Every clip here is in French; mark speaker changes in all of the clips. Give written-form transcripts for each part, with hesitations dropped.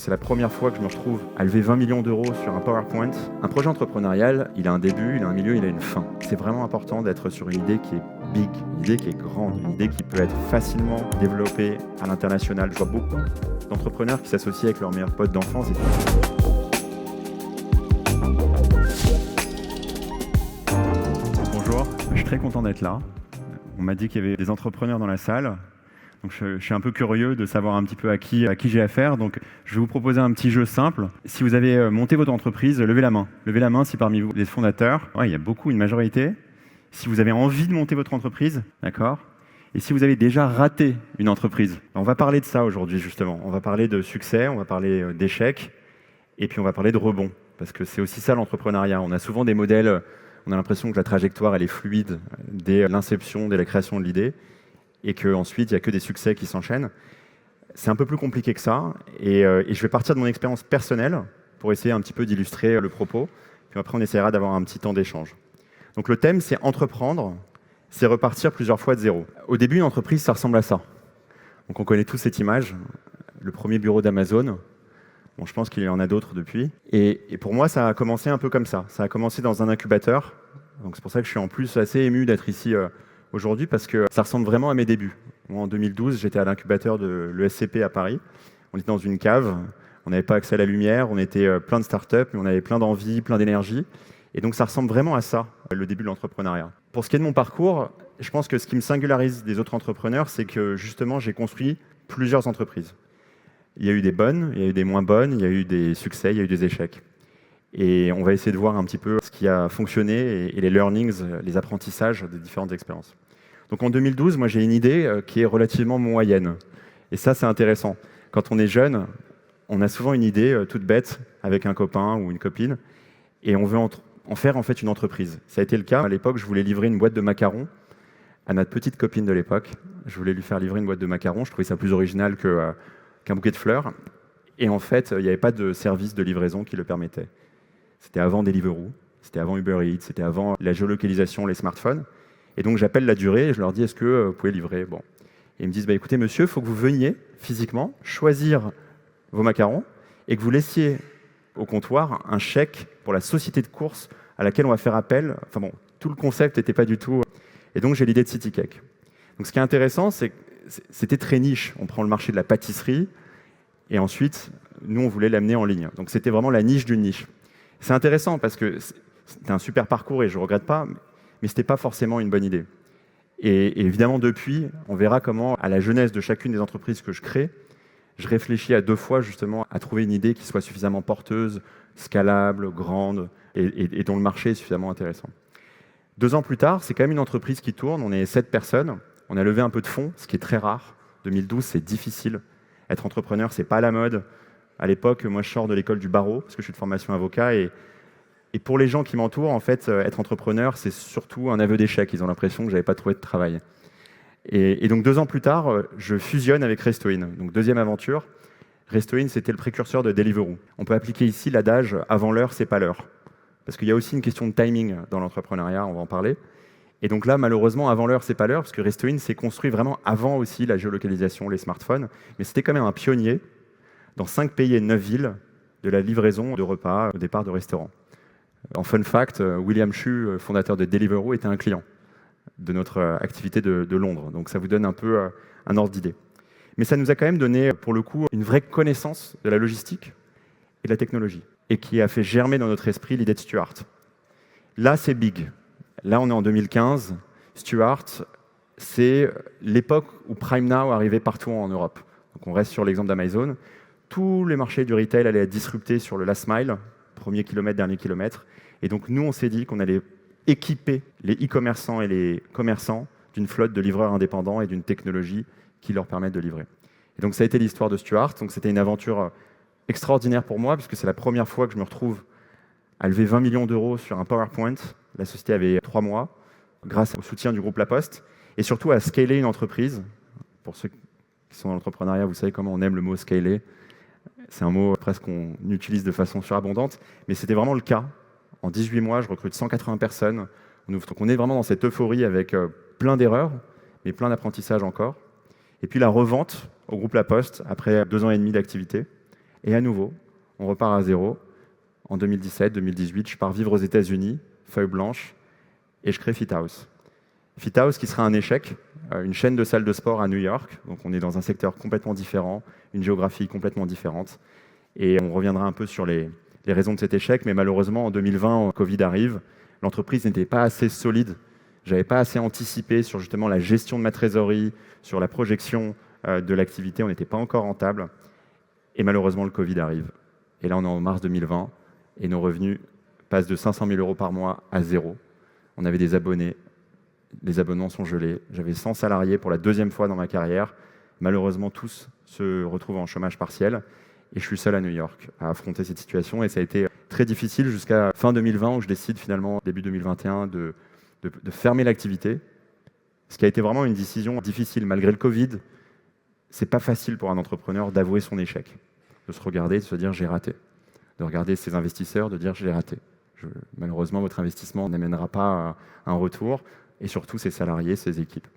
Speaker 1: c'est la première fois que je me retrouve à lever 20 millions d'euros sur un PowerPoint. Un projet entrepreneurial, il a un début, il a un milieu, il a une fin. C'est vraiment important d'être sur une idée qui est big, une idée qui est grande, une idée qui peut être facilement développée à l'international. Je vois beaucoup d'entrepreneurs qui s'associent avec leurs meilleurs potes d'enfance. Bonjour, je suis très content d'être là. On m'a dit qu'il y avait des entrepreneurs dans la salle. Donc je suis un peu curieux de savoir un petit peu à qui j'ai affaire. Donc je vais vous proposer un petit jeu simple. Si vous avez monté votre entreprise, levez la main. Levez la main si parmi vous, vous êtes fondateur. Ouais, il y a beaucoup, une majorité. Si vous avez envie de monter votre entreprise, d'accord. Et si vous avez déjà raté une entreprise. On va parler de ça aujourd'hui justement. On va parler de succès, on va parler d'échecs, et puis on va parler de rebond. Parce que c'est aussi ça l'entrepreneuriat. On a souvent des modèles, on a l'impression que la trajectoire elle est fluide dès l'inception, dès la création de l'idée, et qu'ensuite il n'y a que des succès qui s'enchaînent. C'est un peu plus compliqué que ça, et je vais partir de mon expérience personnelle pour essayer un petit peu d'illustrer le propos, puis après on essaiera d'avoir un petit temps d'échange. Donc le thème c'est entreprendre, c'est repartir plusieurs fois de zéro. Au début une entreprise ça ressemble à ça. Donc on connaît tous cette image, le premier bureau d'Amazon. Bon, je pense qu'il y en a d'autres depuis. Et pour moi ça a commencé un peu comme ça. Ça a commencé dans un incubateur, donc c'est pour ça que je suis en plus assez ému d'être ici aujourd'hui parce que ça ressemble vraiment à mes débuts. Moi, en 2012, j'étais à l'incubateur de l'ESCP à Paris. On était dans une cave, on n'avait pas accès à la lumière, on était plein de startups, mais on avait plein d'envie, plein d'énergie. Et donc, ça ressemble vraiment à ça, le début de l'entrepreneuriat. Pour ce qui est de mon parcours, je pense que ce qui me singularise des autres entrepreneurs, c'est que justement, j'ai construit plusieurs entreprises. Il y a eu des bonnes, il y a eu des moins bonnes, il y a eu des succès, il y a eu des échecs. Et on va essayer de voir un petit peu ce qui a fonctionné et les learnings, les apprentissages des différentes expériences. Donc en 2012, moi j'ai une idée qui est relativement moyenne. Et ça c'est intéressant. Quand on est jeune, on a souvent une idée toute bête avec un copain ou une copine et on veut en faire en fait une entreprise. Ça a été le cas. À l'époque, je voulais livrer une boîte de macarons à notre petite copine de l'époque. Je voulais lui faire livrer une boîte de macarons. Je trouvais ça plus original qu'un bouquet de fleurs. Et en fait, il n'y avait pas de service de livraison qui le permettait. C'était avant Deliveroo, c'était avant Uber Eats, c'était avant la géolocalisation, les smartphones. Et donc j'appelle la durée et je leur dis est-ce que vous pouvez livrer? Bon. Et ils me disent bah, écoutez monsieur, il faut que vous veniez physiquement choisir vos macarons et que vous laissiez au comptoir un chèque pour la société de course à laquelle on va faire appel. Enfin bon, tout le concept n'était pas du tout. Et donc j'ai l'idée de CityCake. Donc ce qui est intéressant, c'est que c'était très niche. On prend le marché de la pâtisserie et ensuite, nous on voulait l'amener en ligne. Donc c'était vraiment la niche d'une niche. C'est intéressant parce que c'était un super parcours et je ne regrette pas, mais ce n'était pas forcément une bonne idée. Et évidemment, depuis, on verra comment, à la jeunesse de chacune des entreprises que je crée, je réfléchis à deux fois justement à trouver une idée qui soit suffisamment porteuse, scalable, grande et dont le marché est suffisamment intéressant. 2 ans plus tard, c'est quand même une entreprise qui tourne, on est 7 personnes, on a levé un peu de fonds, ce qui est très rare. 2012, c'est difficile. Être entrepreneur, ce n'est pas à la mode. À l'époque, moi, je sors de l'école du barreau, parce que je suis de formation avocat, et pour les gens qui m'entourent, en fait, être entrepreneur, c'est surtout un aveu d'échec. Ils ont l'impression que je n'avais pas trouvé de travail. Et donc, 2 ans plus tard, je fusionne avec Resto-In. Donc, deuxième aventure. Resto-In, c'était le précurseur de Deliveroo. On peut appliquer ici l'adage « avant l'heure, c'est pas l'heure ». Parce qu'il y a aussi une question de timing dans l'entrepreneuriat, on va en parler. Et donc là, malheureusement, avant l'heure, c'est pas l'heure, parce que Resto-In s'est construit vraiment avant aussi la géolocalisation, les smartphones. Mais c'était quand même un pionnier dans 5 pays et 9 villes, de la livraison de repas au départ de restaurants. En fun fact, William Chu, fondateur de Deliveroo, était un client de notre activité de Londres. Donc ça vous donne un peu un ordre d'idée. Mais ça nous a quand même donné, pour le coup, une vraie connaissance de la logistique et de la technologie, et qui a fait germer dans notre esprit l'idée de Stuart. Là, c'est big. Là, on est en 2015. Stuart, c'est l'époque où Prime Now arrivait partout en Europe. Donc on reste sur l'exemple d'Amazon. Tous les marchés du retail allaient être disruptés sur le last mile, premier kilomètre, dernier kilomètre. Et donc, nous, on s'est dit qu'on allait équiper les e-commerçants et les commerçants d'une flotte de livreurs indépendants et d'une technologie qui leur permette de livrer. Et donc, ça a été l'histoire de Stuart. Donc, c'était une aventure extraordinaire pour moi, puisque c'est la première fois que je me retrouve à lever 20 millions d'euros sur un PowerPoint. La société avait 3 mois, grâce au soutien du groupe La Poste, et surtout à scaler une entreprise. Pour ceux qui sont dans l'entrepreneuriat, vous savez comment on aime le mot « scaler ». C'est un mot presque qu'on utilise de façon surabondante, mais c'était vraiment le cas. En 18 mois, je recrute 180 personnes. Donc on est vraiment dans cette euphorie avec plein d'erreurs, mais plein d'apprentissages encore. Et puis la revente au groupe La Poste, après 2 ans et demi d'activité, Et à nouveau, on repart à zéro. En 2017, 2018, je pars vivre aux États-Unis, feuille blanche, et je crée FitHouse. FitHouse qui sera un échec, une chaîne de salles de sport à New York. Donc on est dans un secteur complètement différent, une géographie complètement différente. Et on reviendra un peu sur les raisons de cet échec, mais malheureusement, en 2020, Covid arrive, l'entreprise n'était pas assez solide. J'avais pas assez anticipé sur justement la gestion de ma trésorerie, sur la projection de l'activité, on n'était pas encore rentable. Et malheureusement, le Covid arrive. Et là, on est en mars 2020, et nos revenus passent de 500 000 € par mois à zéro. On avait des abonnés, les abonnements sont gelés. J'avais 100 salariés pour la deuxième fois dans ma carrière. Malheureusement, tous se retrouvent en chômage partiel. Et je suis seul à New York à affronter cette situation. Et ça a été très difficile jusqu'à fin 2020, où je décide finalement, début 2021, de fermer l'activité. Ce qui a été vraiment une décision difficile. Malgré le Covid, c'est pas facile pour un entrepreneur d'avouer son échec, de se regarder, de se dire j'ai raté, de regarder ses investisseurs, de dire j'ai raté. Malheureusement, votre investissement n'amènera pas un retour, et surtout ses salariés, ses équipes.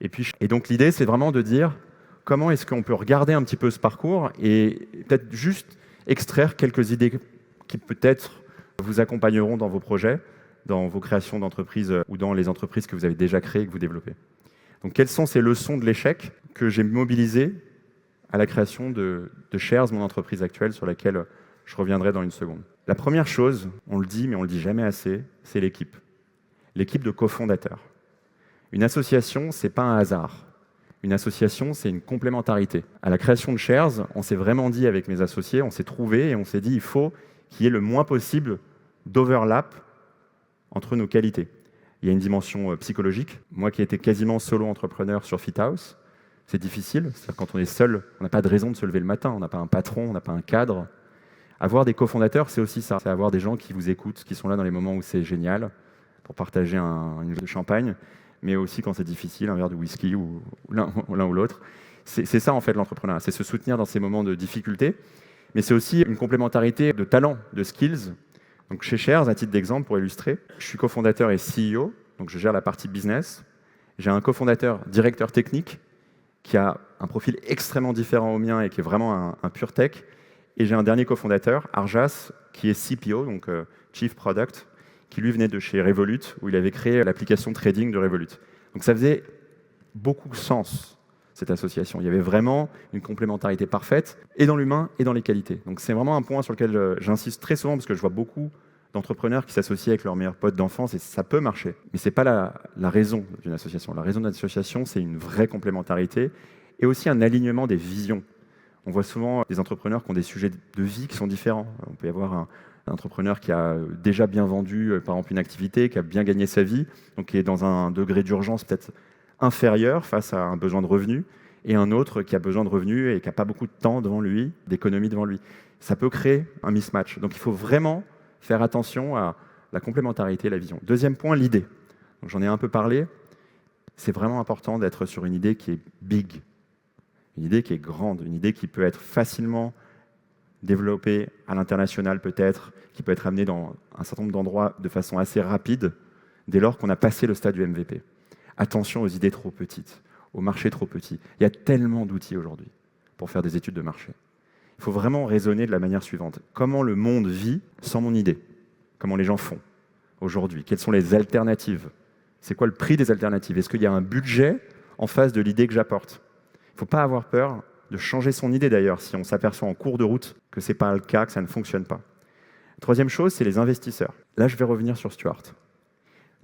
Speaker 1: Et donc l'idée, c'est vraiment de dire comment est-ce qu'on peut regarder un petit peu ce parcours et peut-être juste extraire quelques idées qui peut-être vous accompagneront dans vos projets, dans vos créations d'entreprises ou dans les entreprises que vous avez déjà créées et que vous développez. Donc quelles sont ces leçons de l'échec que j'ai mobilisées à la création de Shares, mon entreprise actuelle, sur laquelle je reviendrai dans une seconde. La première chose, on le dit, mais on le dit jamais assez, c'est l'équipe. L'équipe de cofondateurs. Une association, c'est pas un hasard. Une association, c'est une complémentarité. À la création de Shares, on s'est vraiment dit avec mes associés, on s'est trouvé et on s'est dit il faut qu'il y ait le moins possible d'overlap entre nos qualités. Il y a une dimension psychologique. Moi qui ai été quasiment solo entrepreneur sur FitHouse, c'est difficile. C'est-à-dire quand on est seul, on n'a pas de raison de se lever le matin, on n'a pas un patron, on n'a pas un cadre. Avoir des cofondateurs, c'est aussi ça. C'est avoir des gens qui vous écoutent, qui sont là dans les moments où c'est génial, pour partager une de champagne, mais aussi quand c'est difficile, un verre de whisky ou l'un ou l'autre. C'est ça en fait l'entrepreneuriat, c'est se soutenir dans ces moments de difficulté, mais c'est aussi une complémentarité de talents, de skills. Donc chez Shares, à titre d'exemple, pour illustrer, je suis cofondateur et CEO, donc je gère la partie business. J'ai un cofondateur directeur technique qui a un profil extrêmement différent au mien et qui est vraiment un pur tech. Et j'ai un dernier cofondateur, Arjas, qui est CPO, donc Chief Product, qui lui venait de chez Revolut, où il avait créé l'application trading de Revolut. Donc ça faisait beaucoup de sens, cette association. Il y avait vraiment une complémentarité parfaite, et dans l'humain, et dans les qualités. Donc c'est vraiment un point sur lequel j'insiste très souvent, parce que je vois beaucoup d'entrepreneurs qui s'associent avec leurs meilleurs potes d'enfance, et ça peut marcher. Mais ce n'est pas la raison d'une association. La raison d'une association, c'est une vraie complémentarité, et aussi un alignement des visions. On voit souvent des entrepreneurs qui ont des sujets de vie qui sont différents. On peut y avoir un entrepreneur qui a déjà bien vendu, par exemple, une activité, qui a bien gagné sa vie, donc qui est dans un degré d'urgence peut-être inférieur face à un besoin de revenus, et un autre qui a besoin de revenus et qui n'a pas beaucoup de temps devant lui, d'économie devant lui. Ça peut créer un mismatch. Donc il faut vraiment faire attention à la complémentarité et la vision. Deuxième point, l'idée. Donc j'en ai un peu parlé. C'est vraiment important d'être sur une idée qui est big, une idée qui est grande, une idée qui peut être facilement développée à l'international peut-être, qui peut être amenée dans un certain nombre d'endroits de façon assez rapide, dès lors qu'on a passé le stade du MVP. Attention aux idées trop petites, aux marchés trop petits. Il y a tellement d'outils aujourd'hui pour faire des études de marché. Il faut vraiment raisonner de la manière suivante. Comment le monde vit sans mon idée? Comment les gens font aujourd'hui? Quelles sont les alternatives? C'est quoi le prix des alternatives? Est-ce qu'il y a un budget en face de l'idée que j'apporte? Il ne faut pas avoir peur de changer son idée d'ailleurs, si on s'aperçoit en cours de route que ce n'est pas le cas, que ça ne fonctionne pas. Troisième chose, c'est les investisseurs. Là, je vais revenir sur Stuart.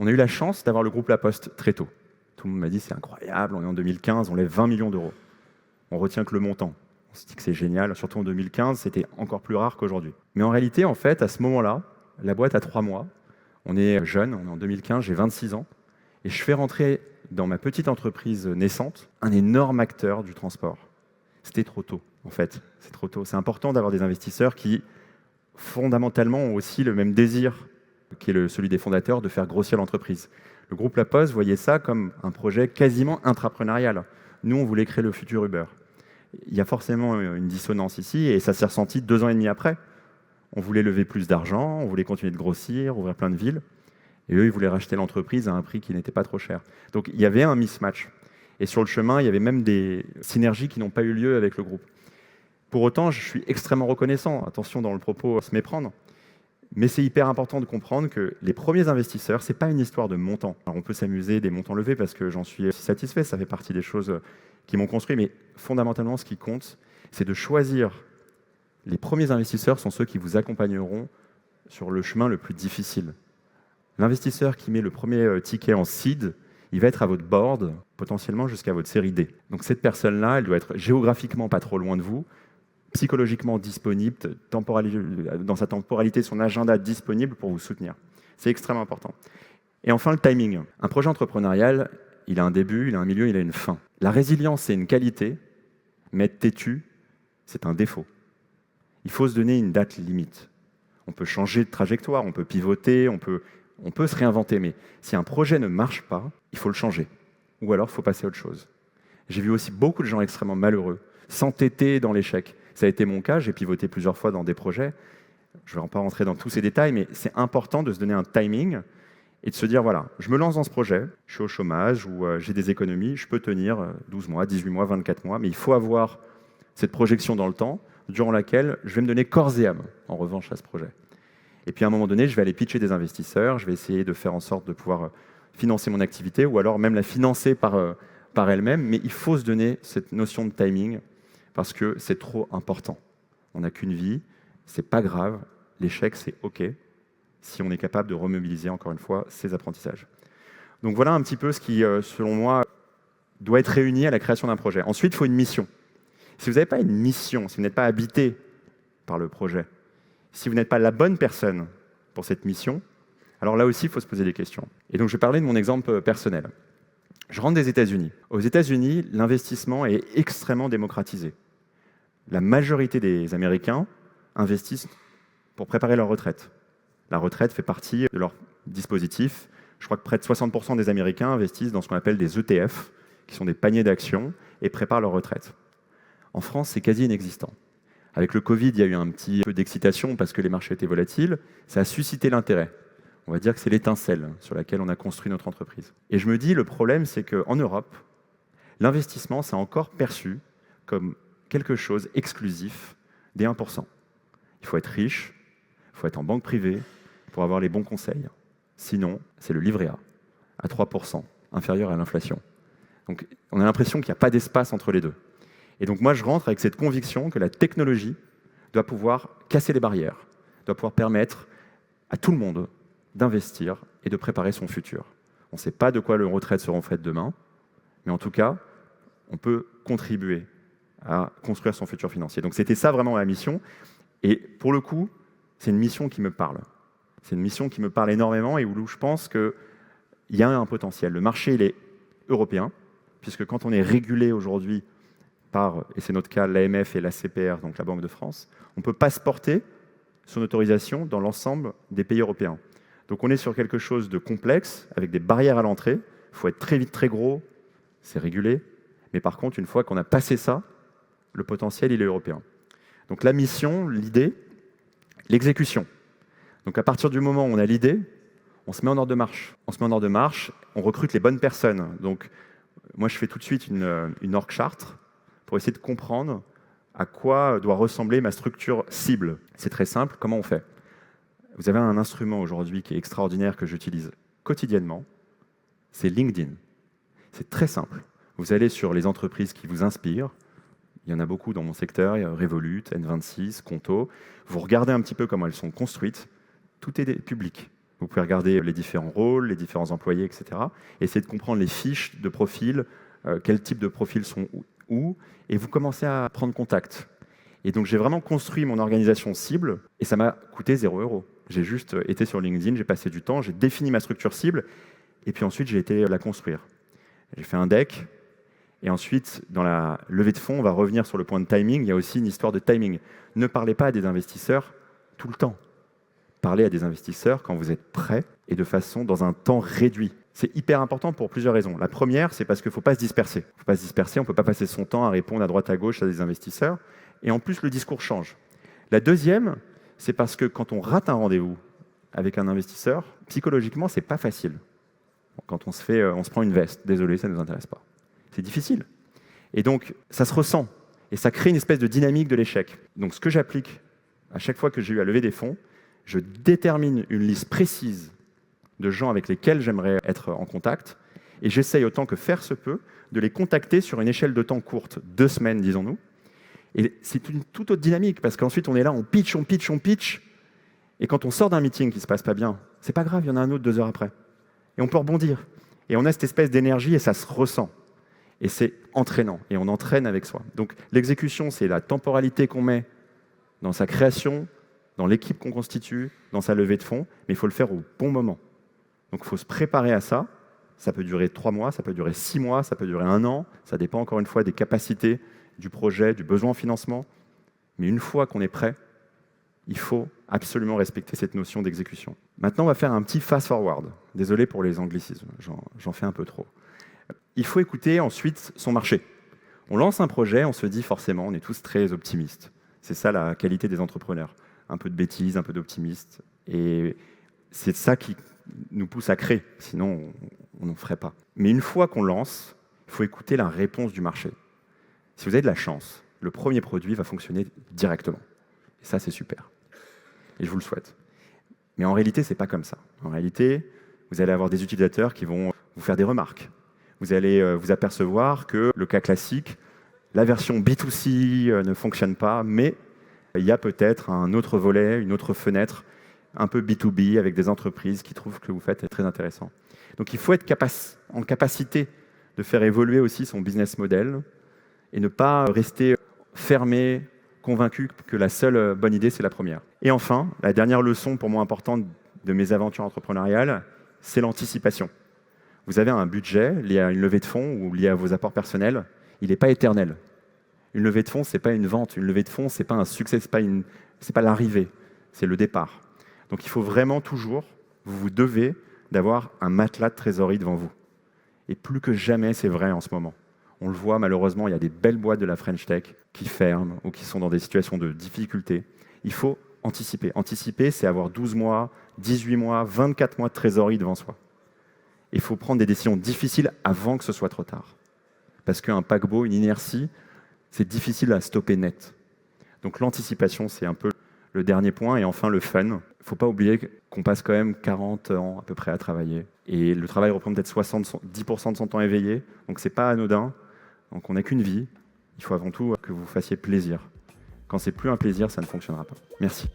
Speaker 1: On a eu la chance d'avoir le groupe La Poste très tôt. Tout le monde m'a dit, c'est incroyable, on est en 2015, on lève 20 millions d'euros. On retient que le montant. On se dit que c'est génial, surtout en 2015, c'était encore plus rare qu'aujourd'hui. Mais en réalité, en fait, à ce moment-là, la boîte a 3 mois, on est jeune, on est en 2015, j'ai 26 ans, et je fais rentrer dans ma petite entreprise naissante un énorme acteur du transport. C'était trop tôt, en fait, c'est trop tôt. C'est important d'avoir des investisseurs qui, fondamentalement, ont aussi le même désir qui est celui des fondateurs, de faire grossir l'entreprise. Le groupe La Poste voyait ça comme un projet quasiment intrapreneurial. Nous, on voulait créer le futur Uber. Il y a forcément une dissonance ici, et ça s'est ressenti 2 ans et demi après. On voulait lever plus d'argent, on voulait continuer de grossir, ouvrir plein de villes, et eux, ils voulaient racheter l'entreprise à un prix qui n'était pas trop cher. Donc, il y avait un mismatch. Et sur le chemin, il y avait même des synergies qui n'ont pas eu lieu avec le groupe. Pour autant, je suis extrêmement reconnaissant, attention dans le propos, se méprendre, mais c'est hyper important de comprendre que les premiers investisseurs, ce n'est pas une histoire de montant. Alors on peut s'amuser des montants levés parce que j'en suis satisfait, ça fait partie des choses qui m'ont construit, mais fondamentalement, ce qui compte, c'est de choisir. Les premiers investisseurs sont ceux qui vous accompagneront sur le chemin le plus difficile. L'investisseur qui met le premier ticket en seed, il va être à votre board, potentiellement jusqu'à votre série D. Donc cette personne-là, elle doit être géographiquement pas trop loin de vous, psychologiquement disponible, dans sa temporalité, son agenda disponible pour vous soutenir. C'est extrêmement important. Et enfin, le timing. Un projet entrepreneurial, il a un début, il a un milieu, il a une fin. La résilience, c'est une qualité, mais être têtu, c'est un défaut. Il faut se donner une date limite. On peut changer de trajectoire, on peut pivoter, on peut se réinventer, mais si un projet ne marche pas, il faut le changer. Ou alors, il faut passer à autre chose. J'ai vu aussi beaucoup de gens extrêmement malheureux, s'entêter dans l'échec. Ça a été mon cas, j'ai pivoté plusieurs fois dans des projets. Je ne vais pas rentrer dans tous ces détails, mais c'est important de se donner un timing et de se dire, voilà, je me lance dans ce projet, je suis au chômage ou j'ai des économies, je peux tenir 12 mois, 18 mois, 24 mois, mais il faut avoir cette projection dans le temps, durant laquelle je vais me donner corps et âme, en revanche, à ce projet. Et puis à un moment donné, je vais aller pitcher des investisseurs, je vais essayer de faire en sorte de pouvoir financer mon activité ou alors même la financer par elle-même, mais il faut se donner cette notion de timing parce que c'est trop important. On n'a qu'une vie, c'est pas grave, l'échec c'est OK, si on est capable de remobiliser encore une fois ces apprentissages. Donc voilà un petit peu ce qui, selon moi, doit être réuni à la création d'un projet. Ensuite, il faut une mission. Si vous n'avez pas une mission, si vous n'êtes pas habité par le projet, si vous n'êtes pas la bonne personne pour cette mission, alors là aussi, il faut se poser des questions. Et donc, je vais parler de mon exemple personnel. Je rentre des États-Unis. Aux États-Unis, l'investissement est extrêmement démocratisé. La majorité des Américains investissent pour préparer leur retraite. La retraite fait partie de leur dispositif. Je crois que près de 60% des Américains investissent dans ce qu'on appelle des ETF, qui sont des paniers d'actions, et préparent leur retraite. En France, c'est quasi inexistant. Avec le Covid, il y a eu un petit peu d'excitation parce que les marchés étaient volatiles. Ça a suscité l'intérêt. On va dire que c'est l'étincelle sur laquelle on a construit notre entreprise. Et je me dis, le problème, c'est qu'en Europe, l'investissement, c'est encore perçu comme quelque chose exclusif des 1%. Il faut être riche, il faut être en banque privée pour avoir les bons conseils. Sinon, c'est le livret A, à 3%, inférieur à l'inflation. Donc, on a l'impression qu'il n'y a pas d'espace entre les deux. Et donc, moi, je rentre avec cette conviction que la technologie doit pouvoir casser les barrières, doit pouvoir permettre à tout le monde d'investir et de préparer son futur. On ne sait pas de quoi les retraites seront faites demain, mais en tout cas, on peut contribuer à construire son futur financier. Donc c'était ça vraiment ma mission. Et pour le coup, c'est une mission qui me parle. C'est une mission qui me parle énormément et où je pense qu'il y a un potentiel. Le marché, il est européen, puisque quand on est régulé aujourd'hui par, et c'est notre cas, l'AMF et la CPR, donc la Banque de France, on ne peut pas se porter son autorisation dans l'ensemble des pays européens. Donc on est sur quelque chose de complexe, avec des barrières à l'entrée. Il faut être très vite, très gros, c'est régulé. Mais par contre, une fois qu'on a passé ça, le potentiel, il est européen. Donc la mission, l'idée, l'exécution. Donc à partir du moment où on a l'idée, on se met en ordre de marche. On se met en ordre de marche, on recrute les bonnes personnes. Donc moi, je fais tout de suite une org chart pour essayer de comprendre à quoi doit ressembler ma structure cible. C'est très simple, comment on fait ? Vous avez un instrument aujourd'hui qui est extraordinaire que j'utilise quotidiennement, c'est LinkedIn. C'est très simple. Vous allez sur les entreprises qui vous inspirent, il y en a beaucoup dans mon secteur, il y a Revolut, N26, Conto. Vous regardez un petit peu comment elles sont construites, tout est public. Vous pouvez regarder les différents rôles, les différents employés, etc. Essayer de comprendre les fiches de profil, quel type de profils sont où, et vous commencez à prendre contact. Et donc j'ai vraiment construit mon organisation cible, et ça m'a coûté 0 €. J'ai juste été sur LinkedIn, j'ai passé du temps, j'ai défini ma structure cible, et puis ensuite j'ai été la construire. J'ai fait un deck, et ensuite, dans la levée de fonds, on va revenir sur le point de timing. Il y a aussi une histoire de timing. Ne parlez pas à des investisseurs tout le temps. Parlez à des investisseurs quand vous êtes prêt et de façon dans un temps réduit. C'est hyper important pour plusieurs raisons. La première, c'est parce qu'il ne faut pas se disperser. Il ne faut pas se disperser, on ne peut pas passer son temps à répondre à droite à gauche à des investisseurs. Et en plus, le discours change. La deuxième, c'est parce que quand on rate un rendez-vous avec un investisseur, psychologiquement, c'est pas facile. Quand on se prend une veste, désolé, ça ne nous intéresse pas. C'est difficile. Et donc, ça se ressent.
Speaker 2: Et ça crée une espèce de dynamique de l'échec. Donc ce que j'applique à chaque fois que j'ai eu à lever des fonds, je détermine une liste précise de gens avec lesquels j'aimerais être en contact, et j'essaye autant que faire se peut de les contacter sur une échelle de temps courte, 2 semaines, disons-nous. Et c'est une toute autre dynamique, parce qu'ensuite on est là, on pitch, et quand on sort d'un meeting qui se passe pas bien, c'est pas grave, il y en a un autre 2 heures après. Et on peut rebondir. Et on a cette espèce d'énergie, et ça se ressent. Et c'est entraînant, et on entraîne avec soi. Donc l'exécution, c'est la temporalité qu'on met dans sa création, dans l'équipe qu'on constitue, dans sa levée de fonds, mais il faut le faire au bon moment. Donc il faut se préparer à ça. Ça peut durer 3 mois, ça peut durer 6 mois, ça peut durer 1 an. Ça dépend encore une fois des capacités, du projet, du besoin en financement. Mais une fois qu'on est prêt, il faut absolument respecter cette notion d'exécution. Maintenant, on va faire un petit fast-forward. Désolé pour les anglicismes, j'en fais un peu trop. Il faut écouter ensuite son marché. On lance un projet, on se dit forcément, on est tous très optimistes. C'est ça la qualité des entrepreneurs. Un peu de bêtise, un peu d'optimiste. Et c'est ça qui nous pousse à créer, sinon on n'en ferait pas. Mais une fois qu'on lance, il faut écouter la réponse du marché. Si vous avez de la chance, le premier produit va fonctionner directement. Et ça, c'est super. Et je vous le souhaite. Mais en réalité, ce n'est pas comme ça. En réalité, vous allez avoir des utilisateurs qui vont vous faire des remarques. Vous allez vous apercevoir que le cas classique, la version B2C ne fonctionne pas, mais il y a peut-être un autre volet, une autre fenêtre, un peu B2B, avec des entreprises qui trouvent que vous faites est très intéressant. Donc il faut être en capacité de faire évoluer aussi son business model et ne pas rester fermé, convaincu que la seule bonne idée, c'est la première. Et enfin, la dernière leçon pour moi importante de mes aventures entrepreneuriales, c'est l'anticipation. Vous avez un budget lié à une levée de fonds ou lié à vos apports personnels, il n'est pas éternel. Une levée de fonds, ce n'est pas une vente. Une levée de fonds, ce n'est pas un succès, ce n'est pas l'arrivée, c'est le départ. Donc il faut vraiment toujours, vous devez d'avoir un matelas de trésorerie devant vous. Et plus que jamais, c'est vrai en ce moment. On le voit malheureusement, il y a des belles boîtes de la French Tech qui ferment ou qui sont dans des situations de difficulté. Il faut anticiper. Anticiper, c'est avoir 12 mois, 18 mois, 24 mois de trésorerie devant soi. Il faut prendre des décisions difficiles avant que ce soit trop tard. Parce qu'un paquebot, une inertie, c'est difficile à stopper net. Donc l'anticipation, c'est un peu le dernier point. Et enfin, le fun. Il ne faut pas oublier qu'on passe quand même 40 ans à peu près à travailler. Et le travail reprend peut-être 10% de son temps éveillé. Donc ce n'est pas anodin. Donc on n'a qu'une vie. Il faut avant tout que vous fassiez plaisir. Quand c'est plus un plaisir, ça ne fonctionnera pas. Merci.